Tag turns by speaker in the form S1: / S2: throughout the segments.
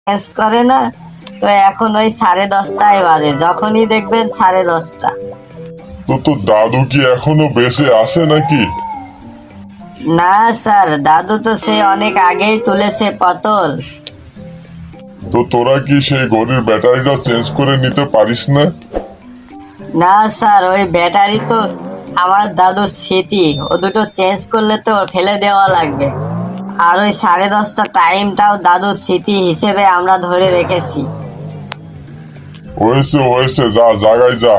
S1: Change করে না, তো এখন ওই 10:30টায় বাজে, যখনই দেখবেন 10:30টা।
S2: তো তোর দাদু কি এখনো বেঁচে আছে নাকি?
S1: না স্যার, দাদু তো সে অনেক আগেই তুলেছে পতল।
S2: তো তোরা কি সেই ঘড়ির ব্যাটারিটা চেঞ্জ করে নিতে পারিস না?
S1: না স্যার, ওই ব্যাটারি তো আমার দাদুর স্মৃতি, ও দুটো চেঞ্জ করলে তো ফেলে দেওয়া লাগবে। আর ওই 10:30টা টাইমটাও দাদুর স্মৃতি হিসেবে আমরা ধরে রেখেছি।
S2: হয়েছে হয়েছে, যা জায়গায় যা।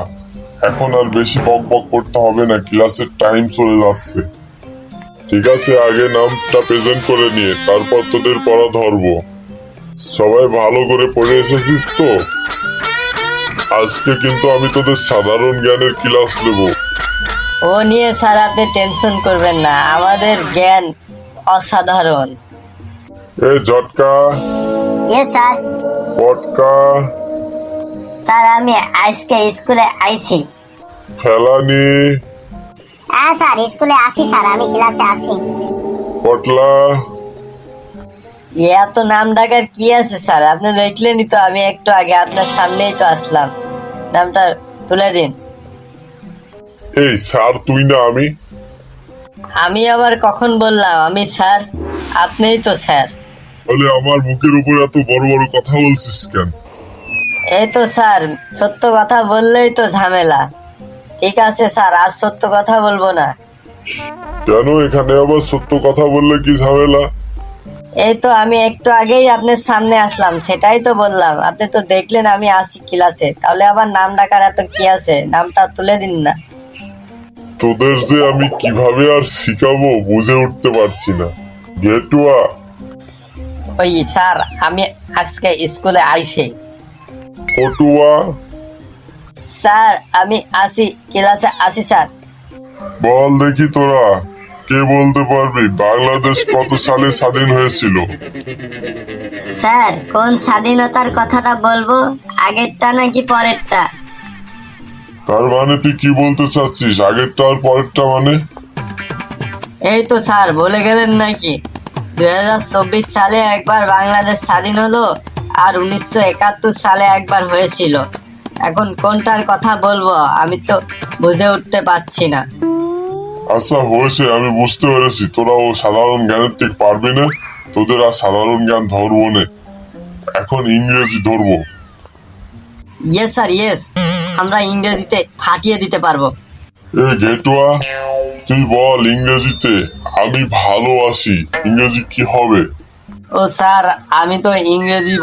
S2: এখন আর বেশি বক বক করতে হবে না, ক্লাসের টাইম চলে যাচ্ছে। ঠিক আছে, আগে নামটা প্রেজেন্ট করে নিয়ে তারপর তোদের পড়া ধরবো। সবাই ভালো করে পড়ে এসেছিস তো? আজকে কিন্তু আমি তোদের সাধারণ জ্ঞানের ক্লাস নেব।
S1: ও নিয়ে স্যার আপনি টেনশন করবেন না, আমাদের জ্ঞান অসাধারণ।
S2: এ ঝটকা,
S3: স্যার।
S2: পটকা,
S3: স্যার আমি আজকে স্কুলে আইছি।
S2: ফেলানি,
S3: হ্যাঁ স্যার, স্কুলে আসি স্যার, আমি ক্লাসে আসি।
S2: পটলা।
S1: এত নাম ডাকার কি আছে স্যার? আপনি দেখলেনই তো, আমি একটু আগে আপনার সামনেই তো আসলাম। নামটা তুলে দিন।
S2: এই স্যার তুই না আমি?
S1: আমি আবার কখন বললাম আমি স্যার? আপনিই তো স্যার।
S2: তাহলে আমার মুখের উপর এত বড় বড় কথা বলছিস কেন?
S1: এই তো স্যার, সত্য কথা বললেই তো ঝামেলা। ঠিক আছে স্যার, আজ সত্য কথা বলবো না।
S2: কেন এখানে আবার সত্য কথা বললে কি ঝামেলা?
S1: এই তো আমি একটু আগেই আপনার সামনে আসলাম, সেটাই তো বললাম। আপনি তো দেখলেন আমি আসি ক্লাসে, তাহলে আবার নাম ডাকার এত কি আছে? নামটা তুলে দিন না।
S2: তোদের যে আমি কিভাবে আর শিখাবো বুঝে উঠতে পারছি না। গেটুয়া,
S1: ওই স্যার, আমি আজকে স্কুলে আইছি।
S2: কটুয়া,
S1: স্যার আমি আসি, ক্লাসে আসি স্যার।
S2: বল দেখি তোরা কে বলতে পারবি বাংলাদেশ কত সালে স্বাধীন হয়েছিল?
S3: স্যার কোন স্বাধীনতার কথাটা বলবো, আগেরটা নাকি পরেরটা?
S2: তার মানে তুই কি বলতে চাচ্ছিস, আগেরটা আর পরেরটা মানে?
S1: এই তো স্যার, বলে গেলেন নাকি? 2024 সালে একবার বাংলাদেশ স্বাধীন হলো, আর 1971 সালে একবার হয়েছিল। এখন কোনটার কথা বলবো আমি তো বুঝে উঠতে পারছি না।
S2: আচ্ছা হয়েছে, আমি বুঝতে পেরেছি তোরা ও সাধারণ জ্ঞানের থেকে পারবি না। তোদের আর সাধারণ জ্ঞান ধরবো না, এখন ইংরেজি ধরবো।
S1: ইয়েস স্যার, ইয়েস, আমরা ইংরেজিতে ফাটিয়ে দিতে পারবো।
S2: এই গেটুয়া, তুই বল ইংরেজিতে আমি ভালো আছি ইংরেজি কি হবে?
S1: ও স্যার, আমি তো ইংরেজি